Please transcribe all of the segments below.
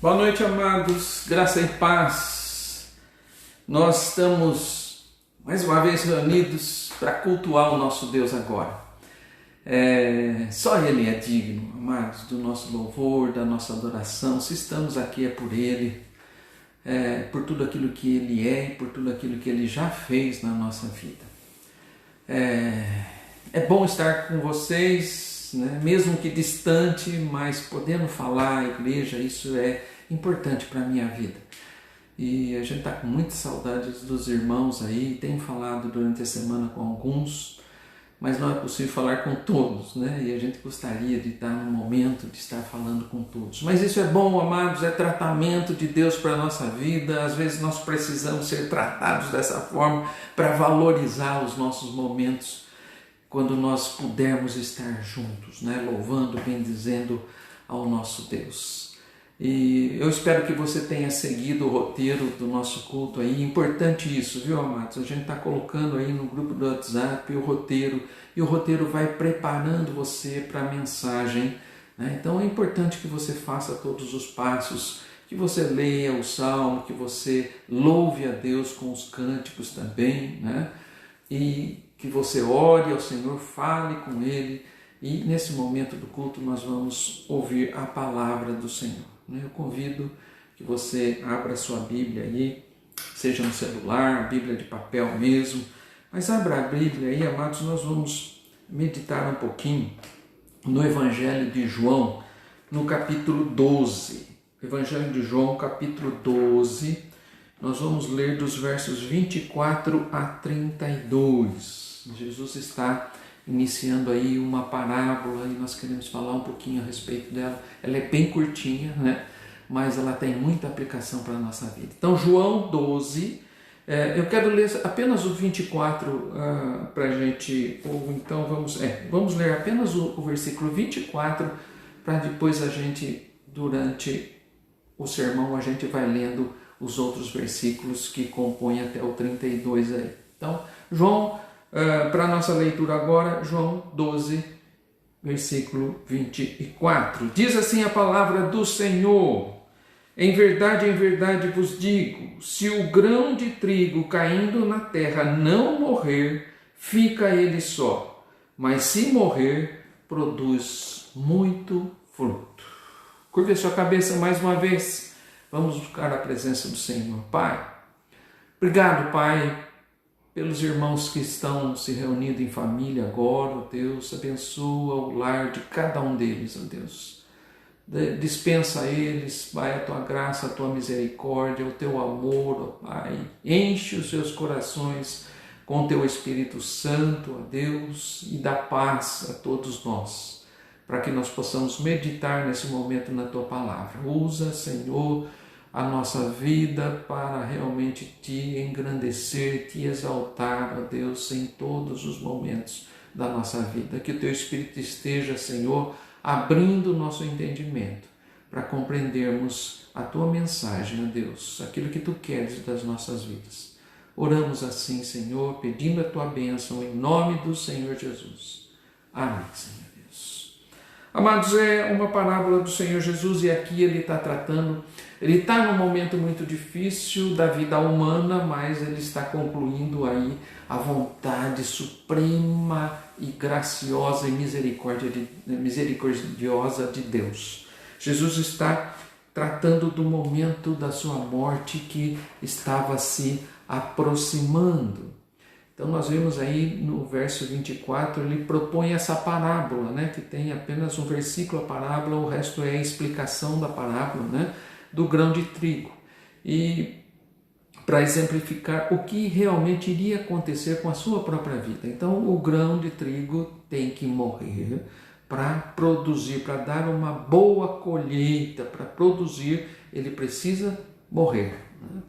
Boa noite, amados, graça e paz. Nós estamos mais uma vez reunidos para cultuar o nosso Deus agora. Só Ele é digno, amados, do nosso louvor, da nossa adoração. Se estamos aqui é por Ele, por tudo aquilo que Ele é e por tudo aquilo que Ele já fez na nossa vida. É bom estar com vocês, né? Mesmo que distante, mas podendo falar à igreja, isso é importante para a minha vida. E a gente está com muitas saudades dos irmãos aí, tenho falado durante a semana com alguns, mas não é possível falar com todos, né? E a gente gostaria de estar no momento de estar falando com todos. Mas isso é bom, amados, é tratamento de Deus para a nossa vida. Às vezes nós precisamos ser tratados dessa forma para valorizar os nossos momentos, quando nós pudermos estar juntos, né? Louvando, bendizendo ao nosso Deus. E eu espero que você tenha seguido o roteiro do nosso culto aí. Importante isso, viu, amados? A gente está colocando aí no grupo do WhatsApp o roteiro, e o roteiro vai preparando você para a mensagem, né? Então é importante que você faça todos os passos, que você leia o salmo, que você louve a Deus com os cânticos também, né? E que você ore ao Senhor, fale com Ele, e nesse momento do culto nós vamos ouvir a palavra do Senhor. Eu convido que você abra a sua Bíblia aí, seja no celular, Bíblia de papel mesmo, mas abra a Bíblia aí, amados, nós vamos meditar um pouquinho no Evangelho de João, no capítulo 12. Evangelho de João, capítulo 12, nós vamos ler dos versos 24 a 32. Jesus está iniciando aí uma parábola e nós queremos falar um pouquinho a respeito dela. Ela é bem curtinha, né? Mas ela tem muita aplicação para a nossa vida. Então, João 12, eu quero ler apenas o 24 para a gente, ou então vamos ler apenas o versículo 24, para depois a gente, durante o sermão, a gente vai lendo os outros versículos que compõem até o 32 aí. Então, João, para a nossa leitura agora, João 12, versículo 24. Diz assim a palavra do Senhor: em verdade vos digo, se o grão de trigo caindo na terra não morrer, fica ele só, mas se morrer, produz muito fruto. Curve a sua cabeça mais uma vez, vamos buscar a presença do Senhor. Pai, obrigado, Pai, pelos irmãos que estão se reunindo em família agora, ó Deus, abençoa o lar de cada um deles, ó Deus. Dispensa a eles, Pai, a tua graça, a tua misericórdia, o teu amor, ó Pai. Enche os seus corações com o teu Espírito Santo, ó Deus, e dá paz a todos nós, para que nós possamos meditar nesse momento na tua palavra. Usa, Senhor, a nossa vida para realmente te engrandecer, te exaltar, ó Deus, em todos os momentos da nossa vida. Que o teu Espírito esteja, Senhor, abrindo o nosso entendimento para compreendermos a tua mensagem, ó Deus, aquilo que tu queres das nossas vidas. Oramos assim, Senhor, pedindo a tua bênção em nome do Senhor Jesus. Amém, Senhor Deus. Amados, é uma parábola do Senhor Jesus e aqui ele está tratando. Ele está num momento muito difícil da vida humana, mas ele está concluindo aí a vontade suprema e graciosa e misericordiosa de Deus. Jesus está tratando do momento da sua morte que estava se aproximando. Então nós vemos aí no verso 24, ele propõe essa parábola, né, que tem apenas um versículo a parábola, o resto é a explicação da parábola, né, do grão de trigo, e para exemplificar o que realmente iria acontecer com a sua própria vida. Então o grão de trigo tem que morrer para produzir, para dar uma boa colheita, para produzir, ele precisa morrer, né?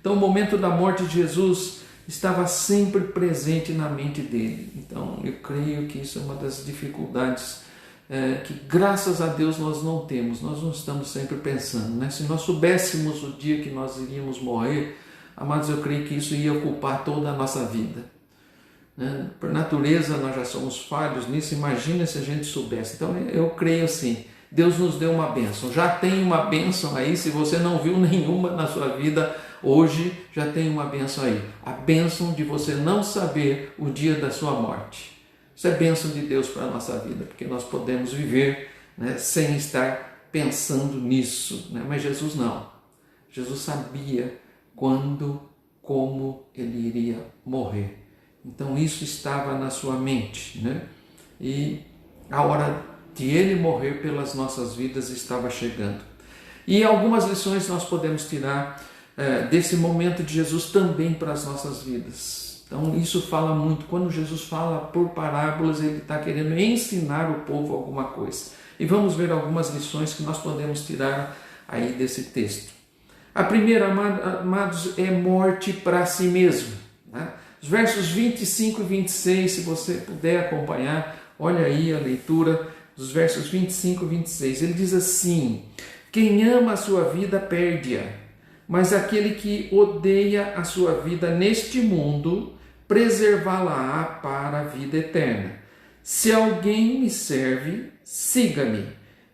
Então o momento da morte de Jesus estava sempre presente na mente dele. Então eu creio que isso é uma das dificuldades que graças a Deus nós não temos, nós não estamos sempre pensando, né? Se nós soubéssemos o dia que nós iríamos morrer, amados, eu creio que isso ia ocupar toda a nossa vida, né? Por natureza nós já somos falhos nisso, imagina se a gente soubesse. Então eu creio assim, Deus nos deu uma bênção. Já tem uma bênção aí, se você não viu nenhuma na sua vida hoje, já tem uma bênção aí. A bênção de você não saber o dia da sua morte. Isso é bênção de Deus para a nossa vida, porque nós podemos viver, né, sem estar pensando nisso, né? Mas Jesus não. Jesus sabia quando, como ele iria morrer. Então isso estava na sua mente, né? E a hora de ele morrer pelas nossas vidas estava chegando. E algumas lições nós podemos tirar desse momento de Jesus também para as nossas vidas. Então isso fala muito. Quando Jesus fala por parábolas, ele está querendo ensinar o povo alguma coisa. E vamos ver algumas lições que nós podemos tirar aí desse texto. A primeira, amados, é morte para si mesmo, né? Os versos 25 e 26, se você puder acompanhar, olha aí a leitura dos versos 25 e 26. Ele diz assim: quem ama a sua vida perde-a, mas aquele que odeia a sua vida neste mundo, preservá-la-á para a vida eterna. Se alguém me serve, siga-me,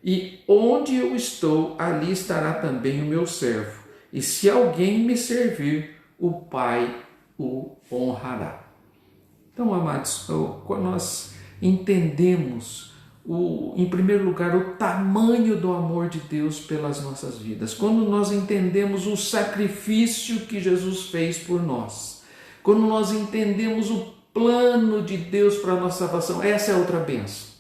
e onde eu estou, ali estará também o meu servo. E se alguém me servir, o Pai o honrará. Então, amados, quando nós entendemos, em primeiro lugar, o tamanho do amor de Deus pelas nossas vidas, quando nós entendemos o sacrifício que Jesus fez por nós, quando nós entendemos o plano de Deus para a nossa salvação, essa é outra bênção.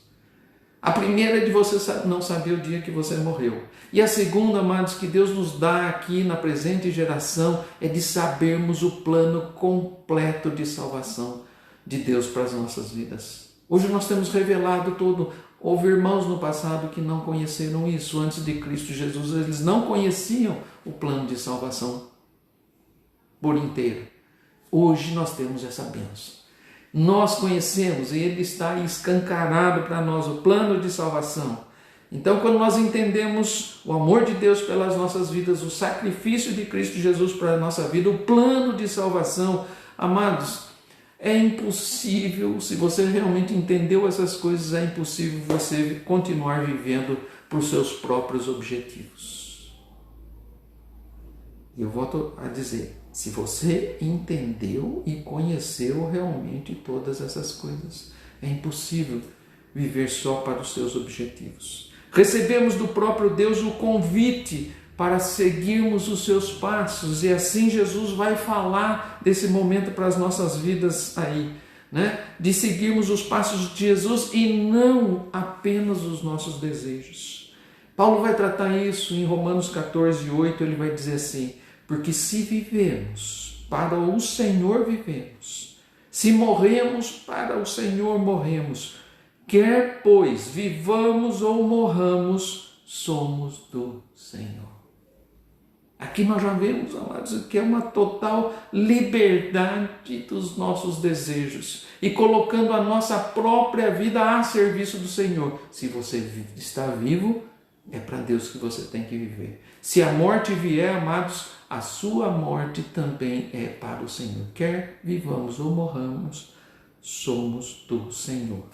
A primeira é de você não saber o dia que você morreu. E a segunda, amados, que Deus nos dá aqui na presente geração, é de sabermos o plano completo de salvação de Deus para as nossas vidas. Hoje nós temos revelado tudo. Houve irmãos no passado que não conheceram isso. Antes de Cristo Jesus, eles não conheciam o plano de salvação por inteiro. Hoje nós temos essa bênção. Nós conhecemos e ele está escancarado para nós, o plano de salvação. Então, quando nós entendemos o amor de Deus pelas nossas vidas, o sacrifício de Cristo Jesus para a nossa vida, o plano de salvação, amados, é impossível, se você realmente entendeu essas coisas, é impossível você continuar vivendo por seus próprios objetivos. E eu volto a dizer, se você entendeu e conheceu realmente todas essas coisas, é impossível viver só para os seus objetivos. Recebemos do próprio Deus o convite para seguirmos os seus passos, e assim Jesus vai falar desse momento para as nossas vidas aí, né? De seguirmos os passos de Jesus e não apenas os nossos desejos. Paulo vai tratar isso em Romanos 14, 8, ele vai dizer assim: porque se vivemos, para o Senhor vivemos. Se morremos, para o Senhor morremos. Quer, pois, vivamos ou morramos, somos do Senhor. Aqui nós já vemos, amados, que é uma total liberdade dos nossos desejos e colocando a nossa própria vida a serviço do Senhor. Se você está vivo, é para Deus que você tem que viver. Se a morte vier, amados, a sua morte também é para o Senhor. Quer vivamos ou morramos, somos do Senhor.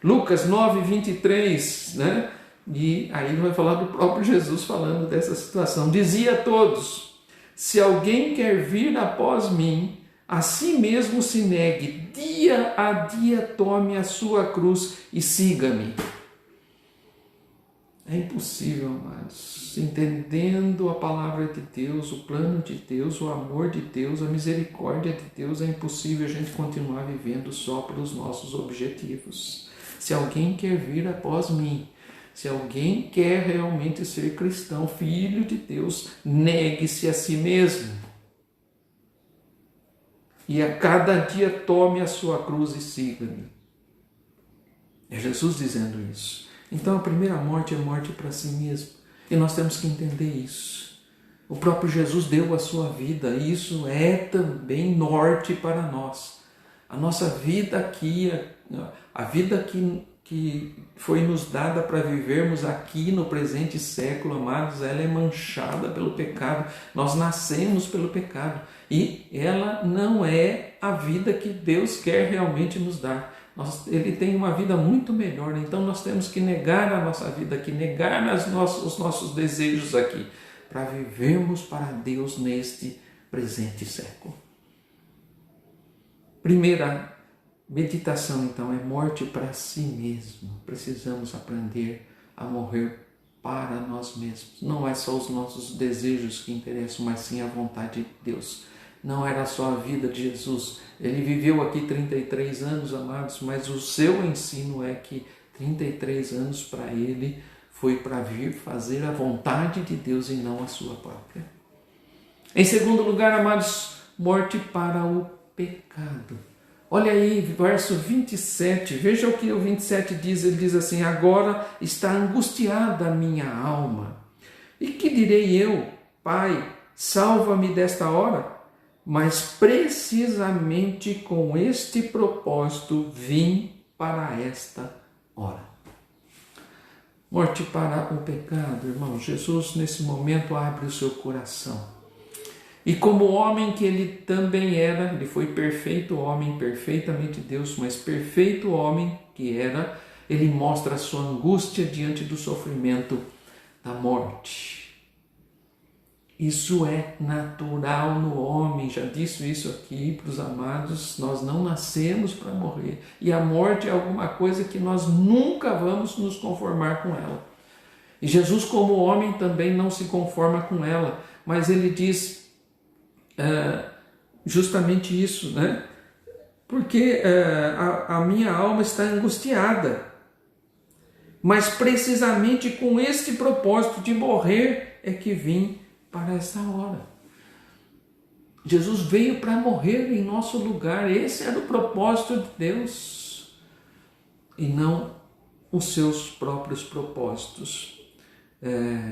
Lucas 9, 23, né? E aí ele vai falar do próprio Jesus falando dessa situação. Dizia a todos: se alguém quer vir após mim, a si mesmo se negue, dia a dia tome a sua cruz e siga-me. É impossível, amados, entendendo a palavra de Deus, o plano de Deus, o amor de Deus, a misericórdia de Deus, é impossível a gente continuar vivendo só pelos nossos objetivos. Se alguém quer vir após mim, se alguém quer realmente ser cristão, filho de Deus, negue-se a si mesmo. E a cada dia tome a sua cruz e siga-me. É Jesus dizendo isso. Então a primeira morte é morte para si mesmo. E nós temos que entender isso. O próprio Jesus deu a sua vida. E isso é também norte para nós. A nossa vida aqui, a vida que foi nos dada para vivermos aqui no presente século, amados, ela é manchada pelo pecado. Nós nascemos pelo pecado. E ela não é a vida que Deus quer realmente nos dar. Ele tem uma vida muito melhor, então nós temos que negar a nossa vida aqui, negar os nossos desejos aqui, para vivermos para Deus neste presente século. Primeira meditação, então, é morte para si mesmo. Precisamos aprender a morrer para nós mesmos. Não é só os nossos desejos que interessam, mas sim a vontade de Deus. Não era só a vida de Jesus. Ele viveu aqui 33 anos, amados, mas o seu ensino é que 33 anos para ele foi para vir fazer a vontade de Deus e não a sua própria. Em segundo lugar, amados, morte para o pecado. Olha aí, verso 27, veja o que o 27 diz, ele diz assim: agora está angustiada a minha alma. E que direi eu? Pai, salva-me desta hora? Mas precisamente com este propósito vim para esta hora. Morte para o pecado, irmão. Jesus nesse momento abre o seu coração. E como homem que ele também era, ele foi perfeito homem, perfeitamente Deus, mas perfeito homem que era, ele mostra a sua angústia diante do sofrimento da morte. Isso é natural no homem, já disse isso aqui para os amados, nós não nascemos para morrer. E a morte é alguma coisa que nós nunca vamos nos conformar com ela. E Jesus como homem também não se conforma com ela, mas ele diz justamente isso, né? Porque a minha alma está angustiada, mas precisamente com este propósito de morrer é que vim para esta hora. Jesus veio para morrer em nosso lugar, esse era o propósito de Deus e não os seus próprios propósitos.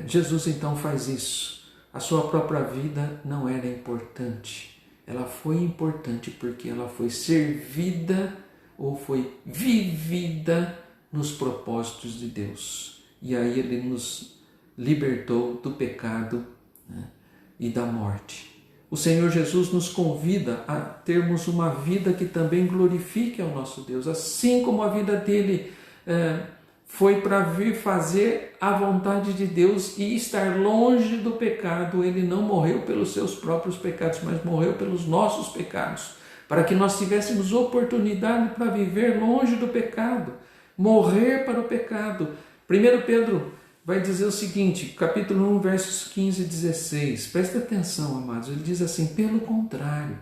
Jesus então faz isso. A sua própria vida não era importante. Ela foi importante porque ela foi servida ou foi vivida nos propósitos de Deus. E aí ele nos libertou do pecado, né, e da morte. O Senhor Jesus nos convida a termos uma vida que também glorifique ao nosso Deus. Assim como a vida dele foi para vir fazer a vontade de Deus e estar longe do pecado. Ele não morreu pelos seus próprios pecados, mas morreu pelos nossos pecados, para que nós tivéssemos oportunidade para viver longe do pecado, morrer para o pecado. 1 Pedro vai dizer o seguinte, capítulo 1, versos 15 e 16. Presta atenção, amados. Ele diz assim: pelo contrário,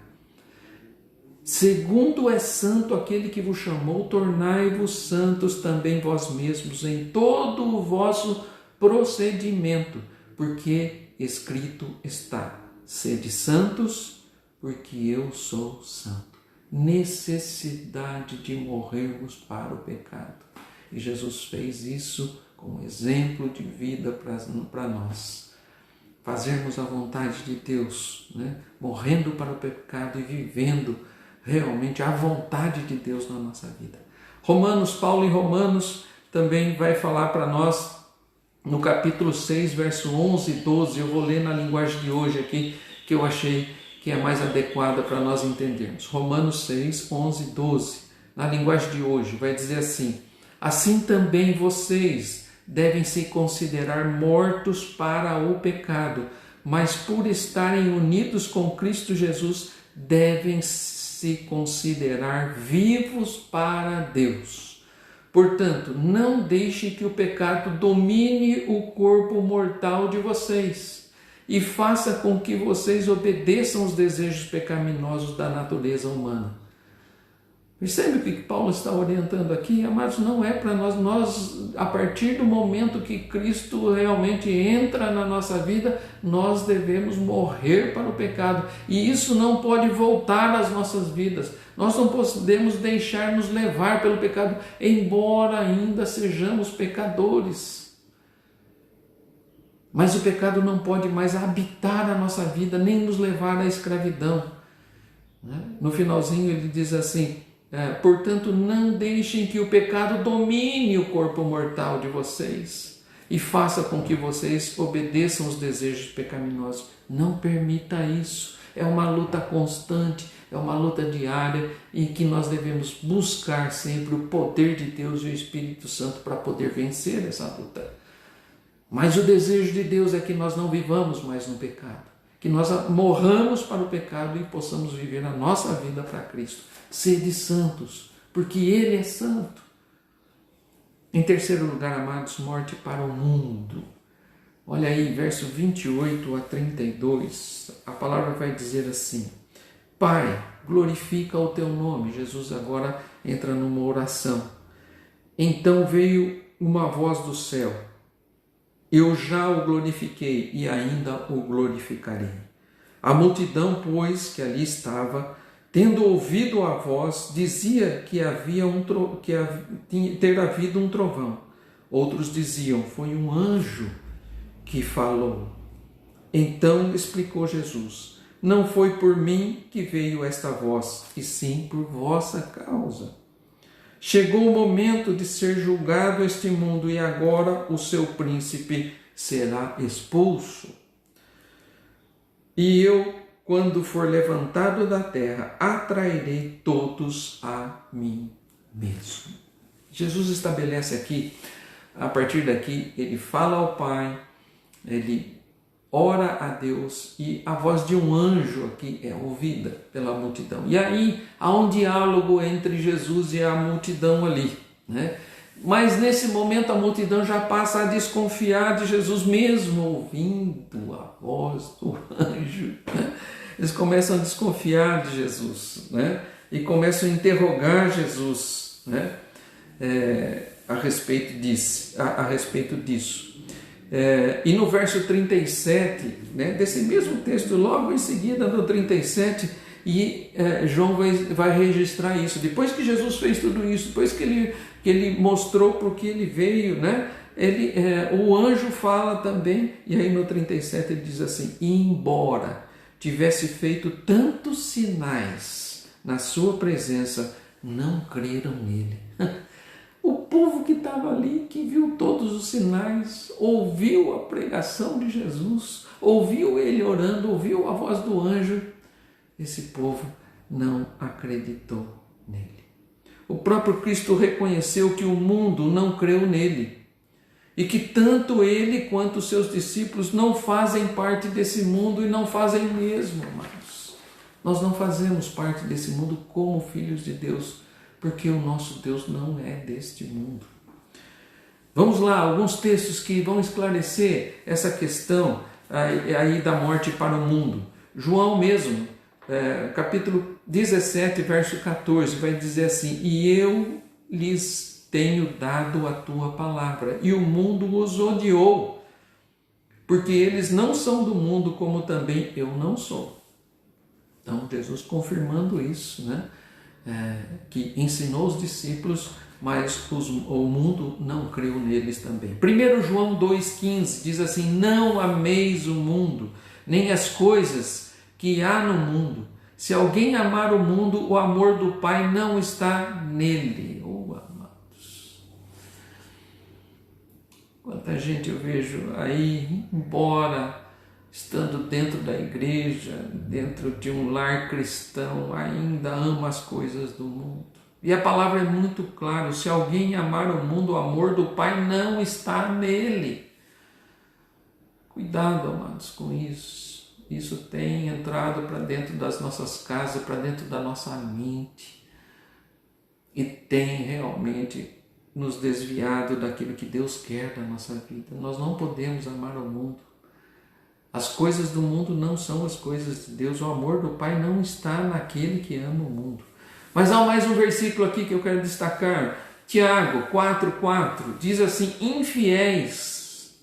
segundo é santo aquele que vos chamou, tornai-vos santos também vós mesmos em todo o vosso procedimento, porque escrito está: sede santos, porque eu sou santo. Necessidade de morrermos para o pecado. E Jesus fez isso como exemplo de vida para nós. Fazermos a vontade de Deus, né? Morrendo para o pecado e vivendo realmente a vontade de Deus na nossa vida. Paulo em Romanos também vai falar para nós no capítulo 6, verso 11 e 12. Eu vou ler na linguagem de hoje aqui, que eu achei que é mais adequada para nós entendermos. Romanos 6, 11 e 12. Na linguagem de hoje vai dizer assim: assim também vocês devem se considerar mortos para o pecado, mas por estarem unidos com Cristo Jesus, devem se considerar vivos para Deus. Portanto, não deixe que o pecado domine o corpo mortal de vocês e faça com que vocês obedeçam os desejos pecaminosos da natureza humana. Percebe o que Paulo está orientando aqui? Amados, não é para nós, a partir do momento que Cristo realmente entra na nossa vida, nós devemos morrer para o pecado. E isso não pode voltar às nossas vidas. Nós não podemos deixar-nos levar pelo pecado, embora ainda sejamos pecadores. Mas o pecado não pode mais habitar a nossa vida, nem nos levar à escravidão. No finalzinho ele diz assim: portanto, não deixem que o pecado domine o corpo mortal de vocês e faça com que vocês obedeçam os desejos pecaminosos. Não permita isso. É uma luta constante é uma luta diária em que nós devemos buscar sempre o poder de Deus e o Espírito Santo para poder vencer essa luta. Mas o desejo de Deus é que nós não vivamos mais no pecado, que nós morramos para o pecado e possamos viver a nossa vida para Cristo. Sede santos, porque Ele é santo. Em terceiro lugar, amados, morte para o mundo. Olha aí, verso 28 a 32, a palavra vai dizer assim: Pai, glorifica o teu nome. Jesus agora entra numa oração. Então veio uma voz do céu: Eu já o glorifiquei e ainda o glorificarei. A multidão, pois, que ali estava, tendo ouvido a voz, dizia que ter havido um trovão. Outros diziam: Foi um anjo que falou. Então explicou Jesus: Não foi por mim que veio esta voz, e sim por vossa causa. Chegou o momento de ser julgado este mundo, e agora o seu príncipe será expulso. E eu, quando for levantado da terra, atrairei todos a mim mesmo. Jesus estabelece aqui, a partir daqui, ele fala ao Pai, ele ora a Deus e a voz de um anjo aqui é ouvida pela multidão. E aí há um diálogo entre Jesus e a multidão ali, né? Mas nesse momento a multidão já passa a desconfiar de Jesus, mesmo ouvindo a voz do anjo, né? Eles começam a desconfiar de Jesus, né? E começam a interrogar Jesus, né? A respeito disso. E no verso 37, né, desse mesmo texto, logo em seguida, no 37, João vai registrar isso. Depois que Jesus fez tudo isso, depois que ele mostrou por que ele veio, né, o anjo fala também, e aí no 37 ele diz assim: embora tivesse feito tantos sinais na sua presença, não creram nele. O povo que estava ali, que viu todos os sinais, ouviu a pregação de Jesus, ouviu ele orando, ouviu a voz do anjo, esse povo não acreditou nele. O próprio Cristo reconheceu que o mundo não creu nele e que tanto ele quanto os seus discípulos não fazem parte desse mundo e não fazem mesmo, amados. Nós não fazemos parte desse mundo como filhos de Deus, porque o nosso Deus não é deste mundo. Vamos lá, alguns textos que vão esclarecer essa questão aí da morte para o mundo. João mesmo, capítulo 17, verso 14, vai dizer assim: E eu lhes tenho dado a tua palavra, e o mundo os odiou, porque eles não são do mundo, como também eu não sou. Então, Jesus confirmando isso, né? Que ensinou os discípulos, mas o mundo não creu neles também. 1 João 2,15 diz assim: Não ameis o mundo, nem as coisas que há no mundo. Se alguém amar o mundo, o amor do Pai não está nele. Oh, amados! Quanta gente eu vejo aí, embora estando dentro da igreja, dentro de um lar cristão, ainda ama as coisas do mundo. E a palavra é muito clara: se alguém amar o mundo, o amor do Pai não está nele. Cuidado, amados, com isso. Isso tem entrado para dentro das nossas casas, para dentro da nossa mente, e tem realmente nos desviado daquilo que Deus quer da nossa vida. Nós não podemos amar o mundo. As coisas do mundo não são as coisas de Deus. O amor do Pai não está naquele que ama o mundo. Mas há mais um versículo aqui que eu quero destacar. Tiago 4,4 diz assim: infiéis.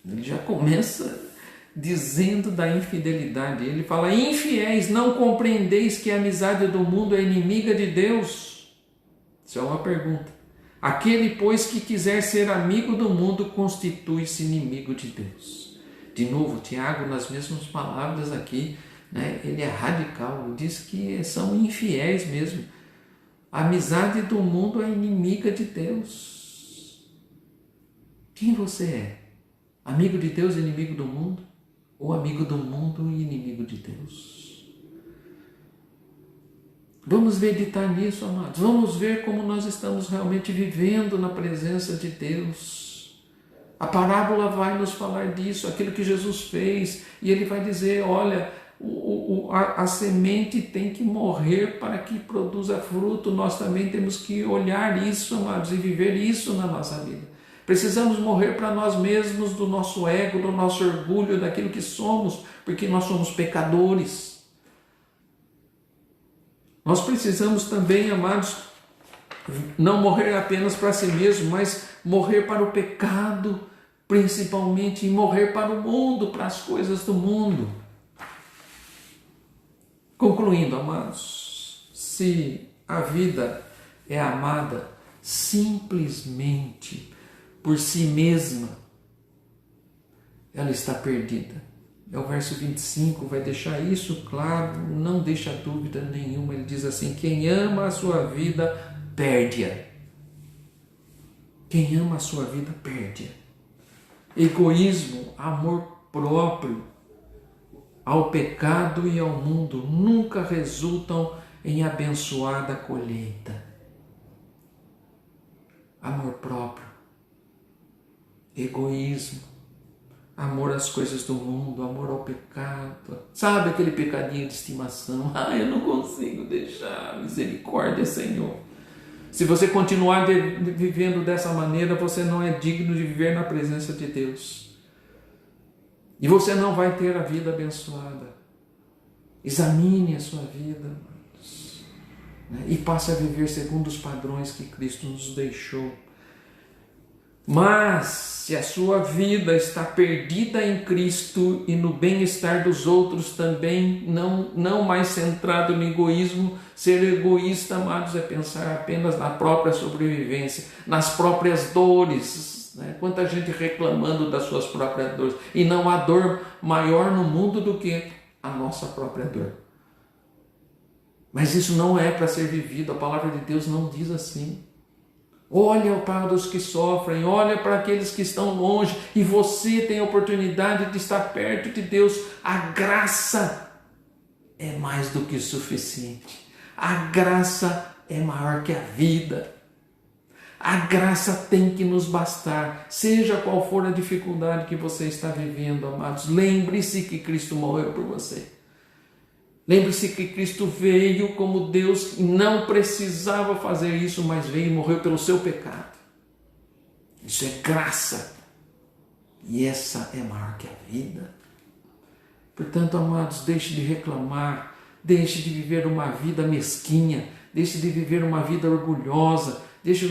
Ele já começa dizendo da infidelidade. Ele fala: infiéis, não compreendeis que a amizade do mundo é inimiga de Deus? Isso é uma pergunta. Aquele, pois, que quiser ser amigo do mundo, constitui-se inimigo de Deus. De novo, Tiago, nas mesmas palavras aqui, né, ele é radical, ele diz que são infiéis mesmo. A amizade do mundo é inimiga de Deus. Quem você é? Amigo de Deus e inimigo do mundo? Ou amigo do mundo e inimigo de Deus? Vamos meditar nisso, amados. Vamos ver como nós estamos realmente vivendo na presença de Deus. A parábola vai nos falar disso, aquilo que Jesus fez. E ele vai dizer, olha, a semente tem que morrer para que produza fruto. Nós também temos que olhar isso, amados, e viver isso na nossa vida. Precisamos morrer para nós mesmos, do nosso ego, do nosso orgulho, daquilo que somos, porque nós somos pecadores. Nós precisamos também, amados, não morrer apenas para si mesmo, mas morrer para o pecado, principalmente, e morrer para o mundo, para as coisas do mundo. Concluindo, amados, se a vida é amada simplesmente por si mesma, ela está perdida. O verso 25 vai deixar isso claro, não deixa dúvida nenhuma. Ele diz assim, quem ama a sua vida, perde-a. Quem ama a sua vida, perde-a. Egoísmo, amor próprio ao pecado e ao mundo nunca resultam em abençoada colheita. Amor próprio, egoísmo, amor às coisas do mundo, amor ao pecado. Sabe aquele pecadinho de estimação? Eu não consigo deixar. Misericórdia, Senhor. Se você continuar vivendo dessa maneira, você não é digno de viver na presença de Deus. E você não vai ter a vida abençoada. Examine a sua vida, amados, e passe a viver segundo os padrões que Cristo nos deixou. Mas, se a sua vida está perdida em Cristo e no bem-estar dos outros também, não mais centrado no egoísmo, ser egoísta, amados, é pensar apenas na própria sobrevivência, nas próprias dores. Quanta gente reclamando das suas próprias dores. E não há dor maior no mundo do que a nossa própria dor. Mas isso não é para ser vivido, a palavra de Deus não diz assim. Olha para os que sofrem, olha para aqueles que estão longe, e você tem a oportunidade de estar perto de Deus. A graça é mais do que suficiente. A graça é maior que a vida. A graça tem que nos bastar, seja qual for a dificuldade que você está vivendo, amados. Lembre-se que Cristo morreu por você. Lembre-se que Cristo veio como Deus, não precisava fazer isso, mas veio e morreu pelo seu pecado. Isso é graça. E essa é maior que a vida. Portanto, amados, deixe de reclamar, deixe de viver uma vida mesquinha, deixe de viver uma vida orgulhosa, deixe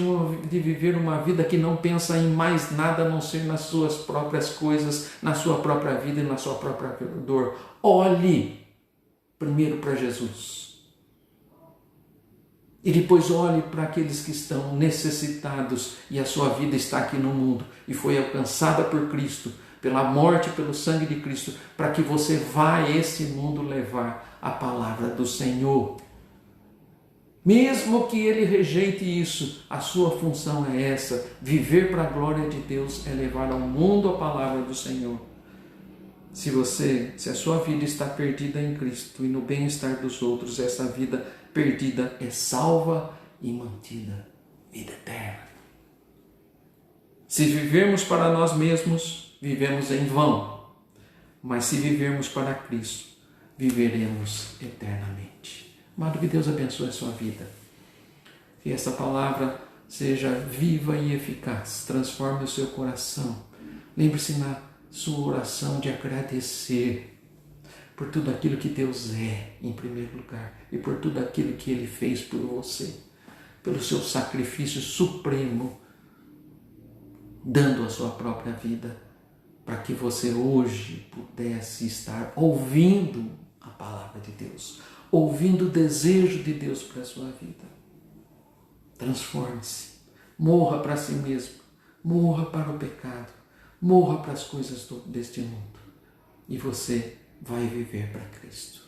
de viver uma vida que não pensa em mais nada a não ser nas suas próprias coisas, na sua própria vida e na sua própria dor. Olhe primeiro para Jesus. E depois olhe para aqueles que estão necessitados e a sua vida está aqui no mundo e foi alcançada por Cristo, pela morte, pelo sangue de Cristo, para que você vá a esse mundo levar a palavra do Senhor. Mesmo que ele rejeite isso, a sua função é essa: viver para a glória de Deus, é levar ao mundo a palavra do Senhor. Se a sua vida está perdida em Cristo e no bem-estar dos outros, essa vida perdida é salva e mantida, vida eterna. Se vivermos para nós mesmos, vivemos em vão. Mas se vivermos para Cristo, viveremos eternamente. Amado, que Deus abençoe a sua vida. Que essa palavra seja viva e eficaz, transforme o seu coração. Lembre-se na sua oração de agradecer por tudo aquilo que Deus é, em primeiro lugar, e por tudo aquilo que Ele fez por você, pelo seu sacrifício supremo, dando a sua própria vida, para que você hoje pudesse estar ouvindo a palavra de Deus, ouvindo o desejo de Deus para a sua vida. Transforme-se, morra para si mesmo, morra para o pecado, morra para as coisas deste mundo e você vai viver para Cristo.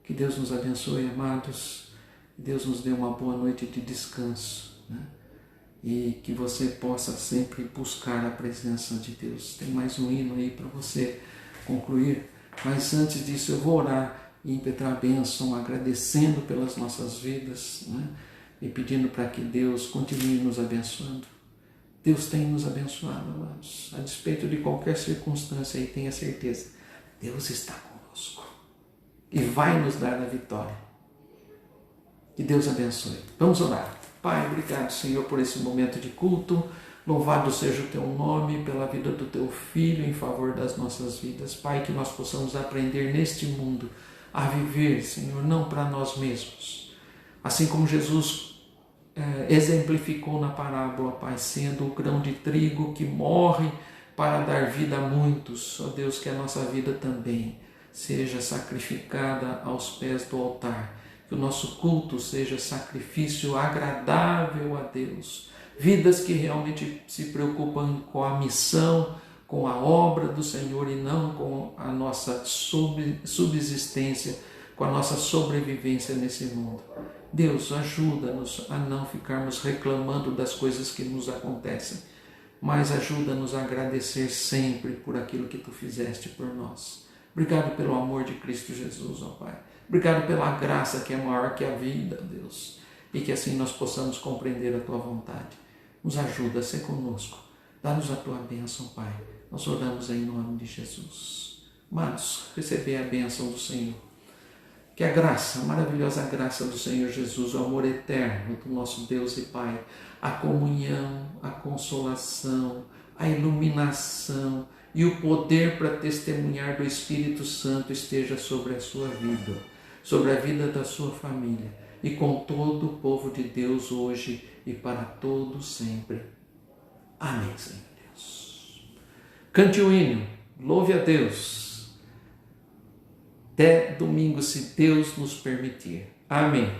Que Deus nos abençoe, amados. Que Deus nos dê uma boa noite de descanso, e que você possa sempre buscar a presença de Deus. Tem mais um hino aí para você concluir, mas antes disso eu vou orar ímpetra bênção, agradecendo pelas nossas vidas, né? E pedindo para que Deus continue nos abençoando. Deus tem nos abençoado, amados. A despeito de qualquer circunstância, aí tenha certeza, Deus está conosco e vai nos dar a vitória. Que Deus abençoe. Vamos orar. Pai, obrigado, Senhor, por esse momento de culto. Louvado seja o teu nome pela vida do teu Filho em favor das nossas vidas. Pai, que nós possamos aprender neste mundo a viver, Senhor, não para nós mesmos. Assim como Jesus exemplificou na parábola, Pai, sendo o grão de trigo que morre para dar vida a muitos. Ó Deus, que a nossa vida também seja sacrificada aos pés do altar. Que o nosso culto seja sacrifício agradável a Deus. Vidas que realmente se preocupam com a missão, com a obra do Senhor e não com a nossa subsistência, com a nossa sobrevivência nesse mundo. Deus, ajuda-nos a não ficarmos reclamando das coisas que nos acontecem, mas ajuda-nos a agradecer sempre por aquilo que Tu fizeste por nós. Obrigado pelo amor de Cristo Jesus, ó Pai. Obrigado pela graça que é maior que a vida, Deus. E que assim nós possamos compreender a Tua vontade. Nos ajuda a ser conosco. Dá-nos a Tua bênção, Pai. Nós oramos em nome de Jesus. Amados, receber a bênção do Senhor. Que a graça, a maravilhosa graça do Senhor Jesus, o amor eterno do nosso Deus e Pai, a comunhão, a consolação, a iluminação e o poder para testemunhar do Espírito Santo esteja sobre a sua vida, sobre a vida da sua família e com todo o povo de Deus hoje e para todo sempre. Amém, Senhor Deus. Cante o hino, louve a Deus. Até domingo, se Deus nos permitir. Amém.